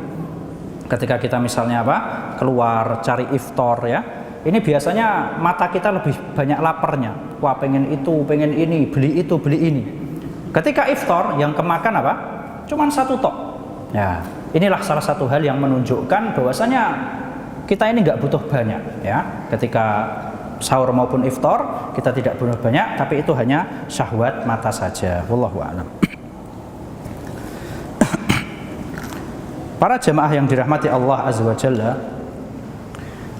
Ketika kita misalnya keluar cari iftar ya, ini biasanya mata kita lebih banyak laparnya. Wah, pengen itu, pengen ini, beli itu, beli ini. Ketika iftar yang kemakan cuman satu tok. Ya, inilah salah satu hal yang menunjukkan bahwasanya kita ini nggak butuh banyak ya. Ketika sahur maupun iftar kita tidak butuh banyak, tapi itu hanya syahwat mata saja. Wallahu a'lam. Para jemaah yang dirahmati Allah Azza wa Jalla,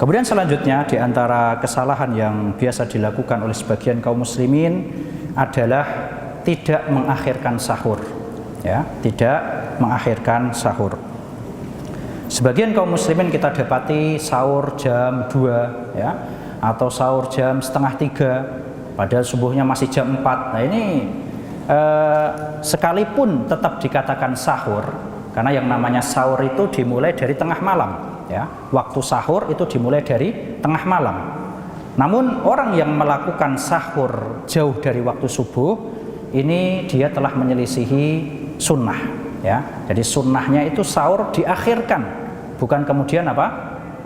kemudian selanjutnya di antara kesalahan yang biasa dilakukan oleh sebagian kaum muslimin adalah tidak mengakhirkan sahur. Ya, tidak mengakhirkan sahur. Sebagian kaum muslimin kita dapati sahur jam 2 ya, atau sahur jam setengah 3, padahal subuhnya masih jam 4. Nah ini sekalipun tetap dikatakan sahur, karena yang namanya sahur itu dimulai dari tengah malam ya. Waktu sahur itu dimulai dari tengah malam. Namun orang yang melakukan sahur jauh dari waktu subuh, ini dia telah menyelisihi sunnah ya. Jadi sunnahnya itu sahur diakhirkan, bukan kemudian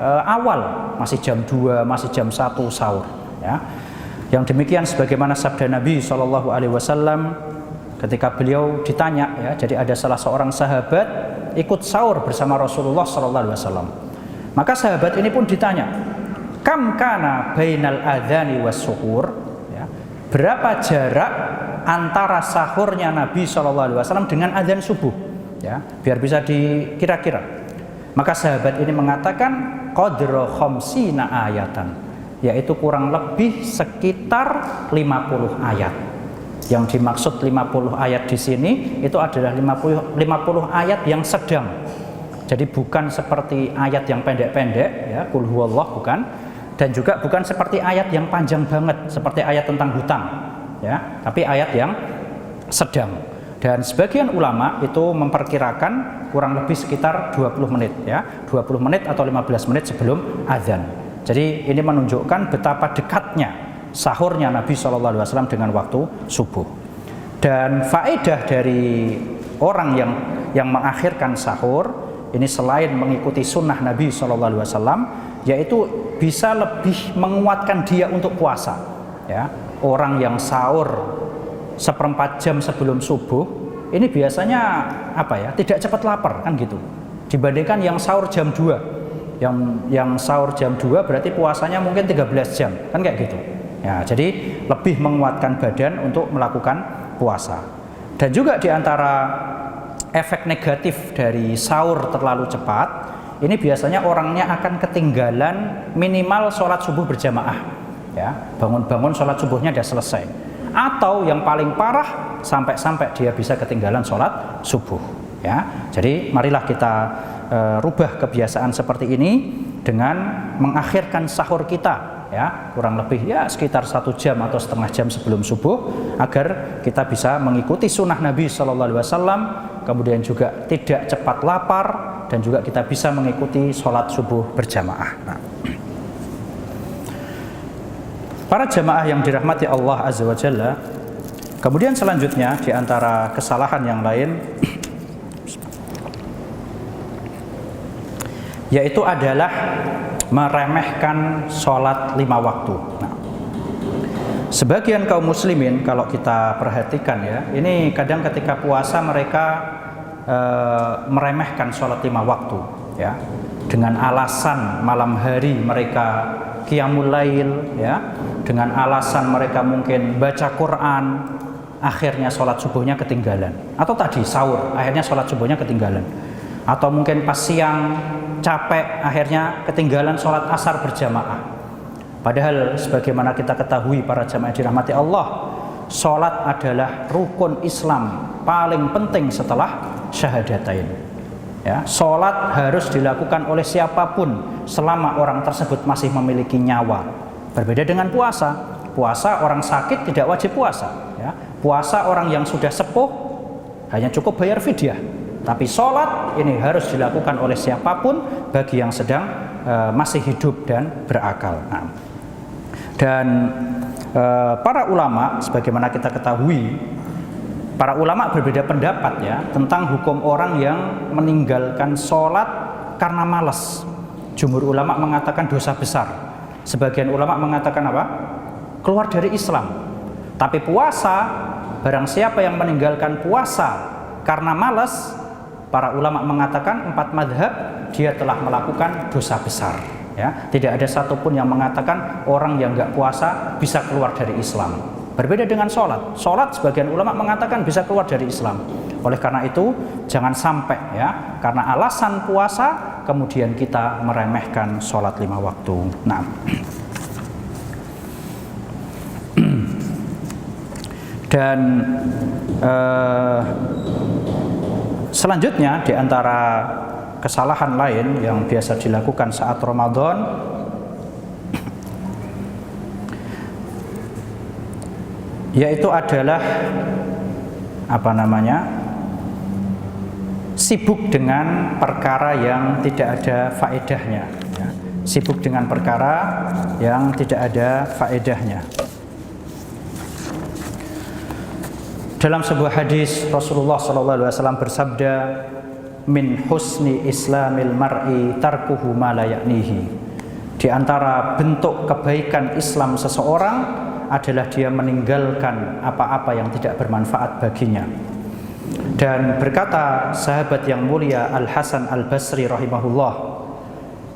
awal, masih jam 2, masih jam 1 sahur ya. Yang demikian sebagaimana sabda Nabi SAW ketika beliau ditanya ya, jadi ada salah seorang sahabat ikut sahur bersama Rasulullah SAW. Maka sahabat ini pun ditanya, kam kana bainal adzani was suhur ya, berapa jarak antara sahurnya Nabi SAW dengan adzan subuh ya, biar bisa dikira-kira. Maka sahabat ini mengatakan qadra khamsina ayatan, yaitu kurang lebih sekitar 50 ayat. Yang dimaksud 50 ayat di sini itu adalah 50 ayat yang sedang. Jadi bukan seperti ayat yang pendek-pendek ya, qul huwallah, bukan, dan juga bukan seperti ayat yang panjang banget seperti ayat tentang hutang ya, tapi ayat yang sedang. Dan sebagian ulama itu memperkirakan kurang lebih sekitar 20 menit ya, 20 menit atau 15 menit sebelum azan. Jadi ini menunjukkan betapa dekatnya sahurnya Nabi SAW dengan waktu subuh. Dan faedah dari orang yang mengakhirkan sahur ini selain mengikuti sunnah Nabi SAW, yaitu bisa lebih menguatkan dia untuk puasa ya. Orang yang sahur seperempat jam sebelum subuh ini biasanya tidak cepat lapar, kan gitu, dibandingkan yang sahur jam 2. Yang sahur jam 2 berarti puasanya mungkin 13 jam, kan kayak gitu ya. Jadi lebih menguatkan badan untuk melakukan puasa. Dan juga diantara efek negatif dari sahur terlalu cepat, ini biasanya orangnya akan ketinggalan minimal sholat subuh berjamaah ya. Bangun-bangun sholat subuhnya sudah selesai, atau yang paling parah sampai dia bisa ketinggalan sholat subuh ya. Jadi marilah kita rubah kebiasaan seperti ini dengan mengakhirkan sahur kita ya, kurang lebih ya sekitar 1 jam atau setengah jam sebelum subuh, agar kita bisa mengikuti sunnah Nabi SAW, kemudian juga tidak cepat lapar, dan juga kita bisa mengikuti sholat subuh berjamaah. Nah, para jamaah yang dirahmati Allah Azza wa Jalla, kemudian selanjutnya di antara kesalahan yang lain yaitu adalah meremehkan sholat 5 waktu. Nah, sebagian kaum muslimin kalau kita perhatikan ya, ini kadang ketika puasa mereka meremehkan sholat 5 waktu ya. dengan alasan malam hari mereka qiyamul lail, ya, dengan alasan mereka mungkin baca Quran, akhirnya sholat subuhnya ketinggalan, atau tadi sahur, akhirnya sholat subuhnya ketinggalan, atau mungkin pas siang capek, akhirnya ketinggalan sholat asar berjamaah. Padahal sebagaimana kita ketahui para jamaah dirahmati Allah, sholat adalah rukun Islam paling penting setelah syahadatain. Ya, sholat harus dilakukan oleh siapapun selama orang tersebut masih memiliki nyawa. Berbeda dengan puasa. Puasa orang sakit tidak wajib puasa. Ya. Puasa orang yang sudah sepuh hanya cukup bayar fidyah. Tapi sholat ini harus dilakukan oleh siapapun bagi yang sedang masih hidup dan berakal. Nah, dan para ulama, sebagaimana kita ketahui, para ulama berbeda pendapat ya tentang hukum orang yang meninggalkan sholat karena malas. Jumhur ulama mengatakan dosa besar. Sebagian ulama mengatakan apa? Keluar dari Islam. Tapi puasa, barang siapa yang meninggalkan puasa karena malas, para ulama mengatakan 4 madhab dia telah melakukan dosa besar. Ya, tidak ada satupun yang mengatakan orang yang nggak puasa bisa keluar dari Islam. Berbeda dengan sholat. Sholat sebagian ulama mengatakan bisa keluar dari Islam. Oleh karena itu jangan sampai ya karena alasan puasa kemudian kita meremehkan sholat 5 waktu. Nah, dan selanjutnya di antara kesalahan lain yang biasa dilakukan saat Ramadan yaitu adalah sibuk dengan perkara yang tidak ada faedahnya ya. Sibuk dengan perkara yang tidak ada faedahnya. Dalam sebuah hadis Rasulullah SAW bersabda, min husni islamil mar'i tarkuhu ma la ya'nihi. Di antara bentuk kebaikan Islam seseorang adalah dia meninggalkan apa-apa yang tidak bermanfaat baginya. Dan berkata sahabat yang mulia Al-Hasan Al-Basri rahimahullah,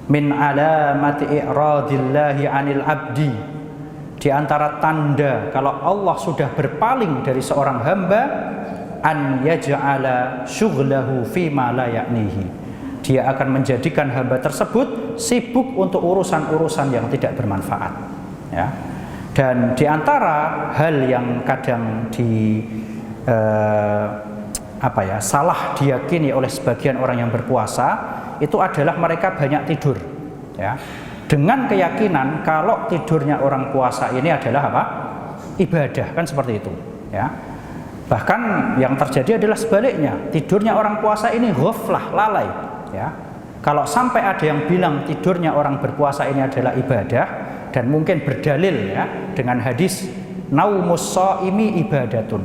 min alamati i'radillahi 'anil 'abdi, di antara tanda kalau Allah sudah berpaling dari seorang hamba, an yaj'ala syughlahu fima la ya'nihi, dia akan menjadikan hamba tersebut sibuk untuk urusan-urusan yang tidak bermanfaat ya. Dan di antara hal yang kadang salah diyakini oleh sebagian orang yang berpuasa itu adalah mereka banyak tidur ya. Dengan keyakinan kalau tidurnya orang puasa ini adalah apa? Ibadah, kan seperti itu ya. Bahkan yang terjadi adalah sebaliknya, tidurnya orang puasa ini ghaflah, lalai ya. Kalau sampai ada yang bilang tidurnya orang berpuasa ini adalah ibadah, dan mungkin berdalil ya dengan hadis naumus shaimi ibadatun,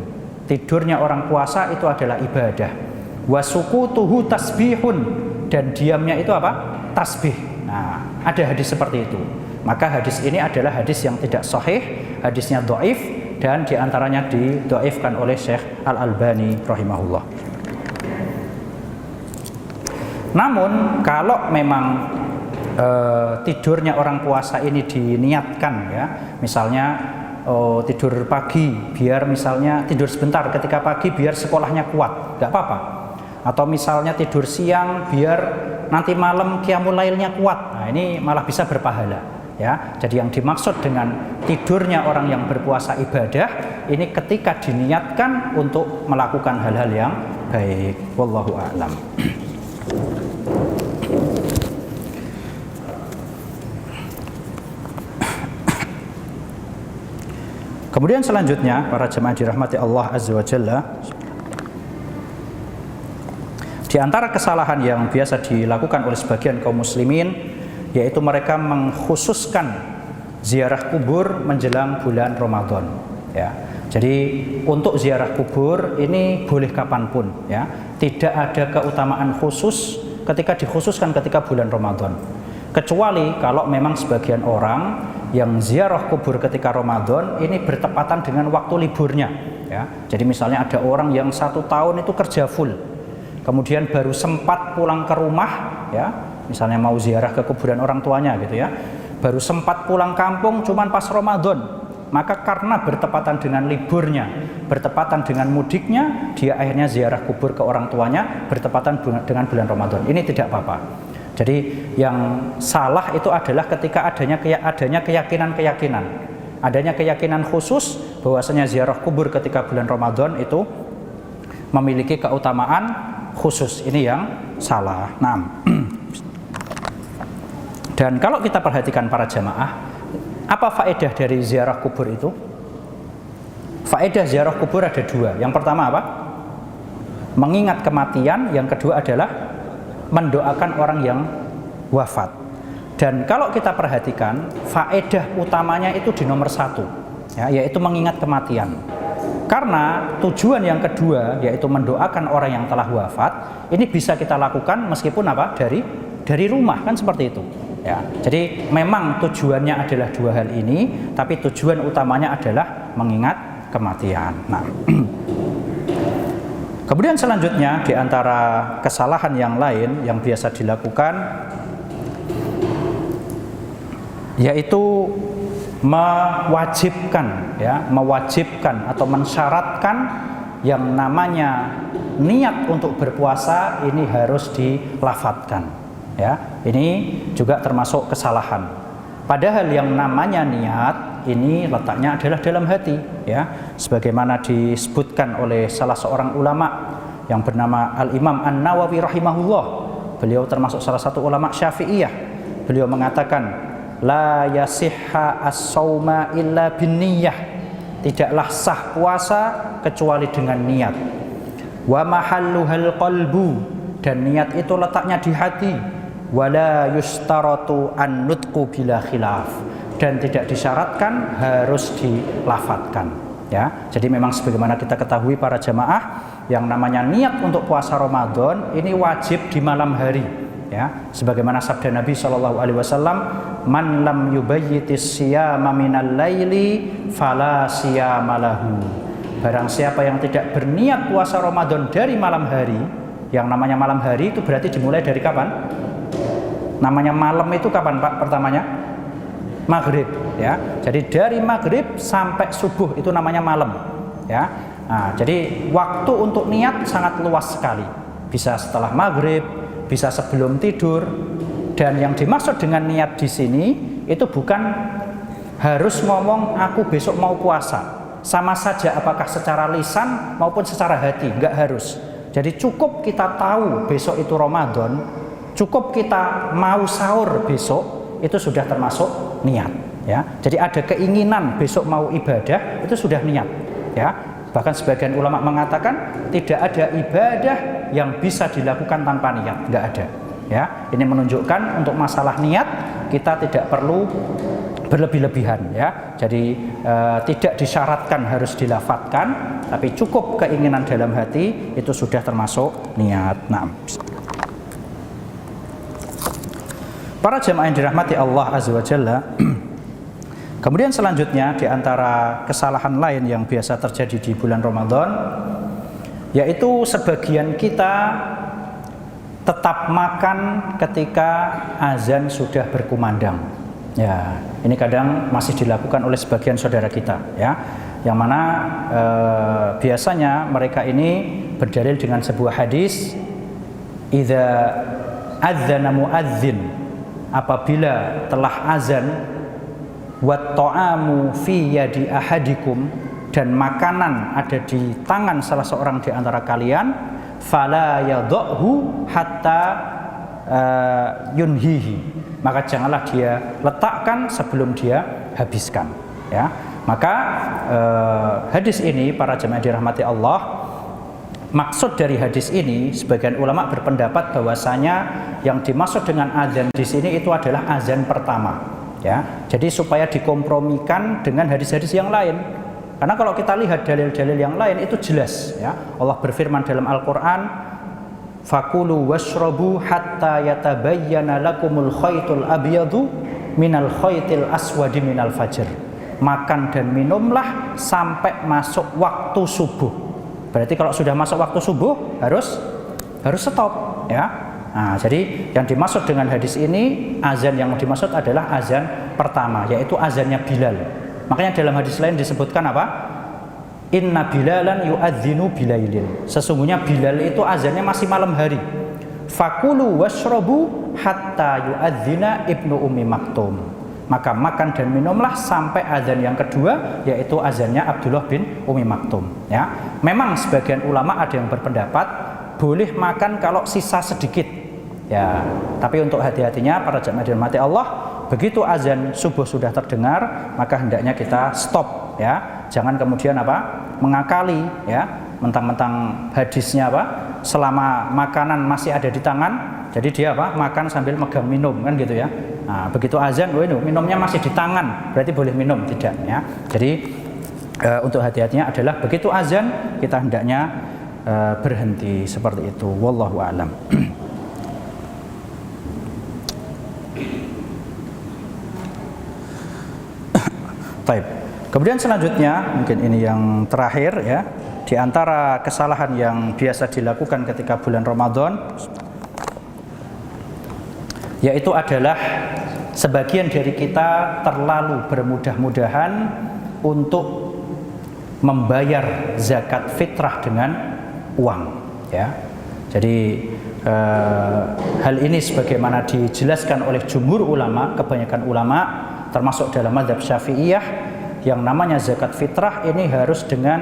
tidurnya orang puasa itu adalah ibadah, wasukutuhu tasbihun, dan diamnya itu apa? Tasbih. Nah, ada hadis seperti itu. Maka hadis ini adalah hadis yang tidak sahih, hadisnya dhaif, dan diantaranya didhaifkan oleh Syekh Al-Albani rahimahullah. Namun kalau memang tidurnya orang puasa ini diniatkan ya, misalnya tidur pagi biar misalnya tidur sebentar ketika pagi biar sekolahnya kuat, nggak apa-apa. Atau misalnya tidur siang biar nanti malam qiyamul lailnya kuat, nah ini malah bisa berpahala ya. Jadi yang dimaksud dengan tidurnya orang yang berpuasa ibadah ini ketika diniatkan untuk melakukan hal-hal yang baik. Wallahu a'lam. Kemudian selanjutnya para jemaah dirahmati Allah Azza wa Jalla, di antara kesalahan yang biasa dilakukan oleh sebagian kaum muslimin yaitu mereka mengkhususkan ziarah kubur menjelang bulan Ramadan ya. Jadi untuk ziarah kubur ini boleh kapanpun ya, tidak ada keutamaan khusus ketika dikhususkan ketika bulan Ramadan, kecuali kalau memang sebagian orang yang ziarah kubur ketika Ramadan ini bertepatan dengan waktu liburnya ya. Jadi misalnya ada orang yang 1 tahun itu kerja full, kemudian baru sempat pulang ke rumah ya, misalnya mau ziarah ke kuburan orang tuanya gitu ya, baru sempat pulang kampung cuman pas Ramadan, maka karena bertepatan dengan liburnya, bertepatan dengan mudiknya, dia akhirnya ziarah kubur ke orang tuanya bertepatan dengan bulan Ramadan. Ini tidak apa-apa. Jadi yang salah itu adalah ketika adanya keyakinan-keyakinan, adanya keyakinan khusus bahwasanya ziarah kubur ketika bulan Ramadan itu memiliki keutamaan khusus. Ini yang salah. Nah, dan kalau kita perhatikan para jamaah, apa faedah dari ziarah kubur itu? Faedah ziarah kubur ada dua. Yang pertama apa? Mengingat kematian. Yang kedua adalah mendoakan orang yang wafat. Dan kalau kita perhatikan, faedah utamanya itu di nomor 1, ya, yaitu mengingat kematian. Karena tujuan yang kedua, yaitu mendoakan orang yang telah wafat, ini bisa kita lakukan meskipun apa? Dari rumah, kan seperti itu. Ya, jadi memang tujuannya adalah dua hal ini, tapi tujuan utamanya adalah mengingat kematian. Nah, kemudian selanjutnya di antara kesalahan yang lain yang biasa dilakukan, yaitu mewajibkan atau mensyaratkan yang namanya niat untuk berpuasa ini harus dilafadzkan, ya. Ini juga termasuk kesalahan. Padahal yang namanya niat ini letaknya adalah dalam hati, ya. Sebagaimana disebutkan oleh salah seorang ulama yang bernama Al-Imam An-Nawawi rahimahullah. Beliau termasuk salah satu ulama Syafi'iyah. Beliau mengatakan, la yasihha as-sauma illa binniyah. Tidaklah sah puasa kecuali dengan niat. Wa mahalluhal qalbu, dan niat itu letaknya di hati. Wala yustaratu an-nutqu bila khilaf, dan tidak disyaratkan harus dilafadzkan, ya. Jadi memang sebagaimana kita ketahui para jamaah, yang namanya niat untuk puasa Ramadan ini wajib di malam hari, ya. Sebagaimana sabda Nabi SAW, man lam yubayyitis siyama minal laili fala siyama lahu. Barang siapa yang tidak berniat puasa Ramadan dari malam hari, yang namanya malam hari itu berarti dimulai dari kapan? Namanya malam itu kapan Pak pertamanya? Maghrib, ya. Jadi dari maghrib sampai subuh itu namanya malam, ya. Nah, jadi waktu untuk niat sangat luas sekali. Bisa setelah maghrib, bisa sebelum tidur. Dan yang dimaksud dengan niat di sini itu bukan harus ngomong aku besok mau puasa. Sama saja apakah secara lisan maupun secara hati, enggak harus. Jadi cukup kita tahu besok itu Ramadan, cukup kita mau sahur besok, itu sudah termasuk niat, ya. Jadi ada keinginan besok mau ibadah, itu sudah niat, ya. Bahkan sebagian ulama mengatakan tidak ada ibadah yang bisa dilakukan tanpa niat, enggak ada, ya. Ini menunjukkan untuk masalah niat kita tidak perlu berlebih-lebihan, ya. Jadi tidak disyaratkan harus dilafadzkan, tapi cukup keinginan dalam hati itu sudah termasuk niat. Nah, para jemaah yang dirahmati Allah Azza wa Jalla, kemudian selanjutnya di antara kesalahan lain yang biasa terjadi di bulan Ramadan, yaitu sebagian kita tetap makan ketika azan sudah berkumandang. Ya, ini kadang masih dilakukan oleh sebagian saudara kita, ya, yang mana biasanya mereka ini berdalil dengan sebuah hadis, idza adzana muadzin, apabila telah azan, wat ta'amu fi yadi ahadikum, dan makanan ada di tangan salah seorang di antara kalian, fala yadhahu hatta yunhihi, maka janganlah dia letakkan sebelum dia habiskan, ya. Maka hadis ini para jemaah dirahmati Allah, maksud dari hadis ini sebagian ulama berpendapat bahwasanya yang dimaksud dengan azan di sini itu adalah azan pertama, ya. Jadi supaya dikompromikan dengan hadis-hadis yang lain. Karena kalau kita lihat dalil-dalil yang lain itu jelas, ya. Allah berfirman dalam Al-Qur'an, fakulu washrabu hatta yatabayyana lakumul khaytul abyadu minal khaytil aswadi minal fajr. Makan dan minumlah sampai masuk waktu subuh. Berarti kalau sudah masuk waktu subuh harus stop, ya. Nah, jadi yang dimaksud dengan hadis ini, azan yang dimaksud adalah azan pertama, yaitu azannya Bilal. Makanya dalam hadis lain disebutkan apa? Inna Bilalan yu'adzinu bilailin. Sesungguhnya Bilal itu azannya masih malam hari. Fakulu washrobu hatta yu'adzina ibnu Ummi Maktum. Maka makan dan minumlah sampai azan yang kedua, yaitu azannya Abdullah bin Ummi Maktum. Ya, memang sebagian ulama ada yang berpendapat boleh makan kalau sisa sedikit. Ya, tapi untuk hati-hatinya para jamaah dirahmati Allah, begitu azan subuh sudah terdengar, maka hendaknya kita stop. Ya, jangan kemudian apa? Mengakali, ya, mentang-mentang hadisnya apa? Selama makanan masih ada di tangan, jadi dia apa? Makan sambil megang minum, kan gitu ya. Nah, begitu azan, minumnya masih di tangan, berarti boleh minum, tidak ya. Jadi untuk hati-hatinya adalah begitu azan kita hendaknya berhenti seperti itu. Wallahu a'lam. Baik. Kemudian selanjutnya, mungkin ini yang terakhir ya, di antara kesalahan yang biasa dilakukan ketika bulan Ramadan, yaitu adalah sebagian dari kita terlalu bermudah-mudahan untuk membayar zakat fitrah dengan uang, ya. Jadi hal ini sebagaimana dijelaskan oleh jumhur ulama, kebanyakan ulama termasuk dalam mazhab Syafi'iyah, yang namanya zakat fitrah ini harus dengan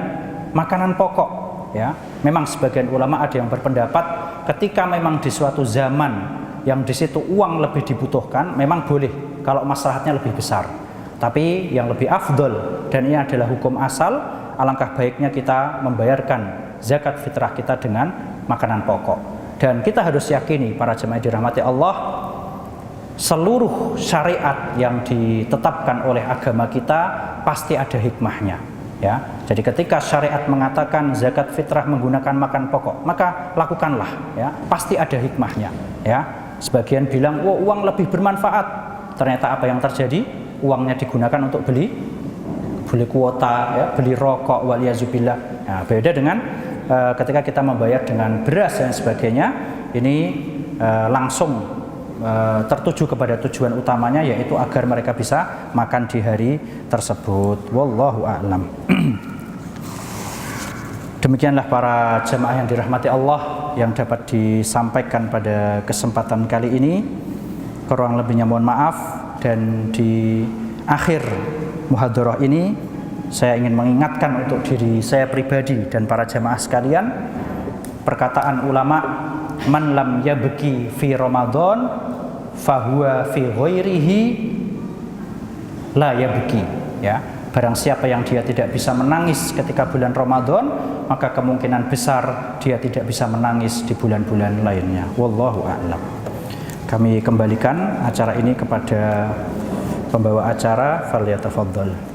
makanan pokok, ya. Memang sebagian ulama ada yang berpendapat ketika memang di suatu zaman yang di situ uang lebih dibutuhkan, memang boleh kalau maslahatnya lebih besar. Tapi yang lebih afdol, dan ini adalah hukum asal, alangkah baiknya kita membayarkan zakat fitrah kita dengan makanan pokok. Dan kita harus yakini para jemaah dirahmati Allah, seluruh syariat yang ditetapkan oleh agama kita pasti ada hikmahnya, ya. Jadi ketika syariat mengatakan zakat fitrah menggunakan makan pokok, maka lakukanlah, ya. Pasti ada hikmahnya, ya. Sebagian bilang, "Oh, uang lebih bermanfaat." Ternyata apa yang terjadi? Uangnya digunakan untuk beli kuota, ya, beli rokok, waliyazubillah. Nah, beda dengan ketika kita membayar dengan beras dan sebagainya, ini langsung tertuju kepada tujuan utamanya, yaitu agar mereka bisa makan di hari tersebut. Wallahu a'lam. Demikianlah para jemaah yang dirahmati Allah yang dapat disampaikan pada kesempatan kali ini. Kurang lebihnya mohon maaf, dan di akhir muhadharah ini saya ingin mengingatkan untuk diri saya pribadi dan para jemaah sekalian perkataan ulama, man lam yabki fi Ramadan fahuwa fi ghairihi la yabki, ya. Barang siapa yang dia tidak bisa menangis ketika bulan Ramadan, maka kemungkinan besar dia tidak bisa menangis di bulan-bulan lainnya. Wallahu a'lam. Kami kembalikan acara ini kepada pembawa acara, falyatafaddal.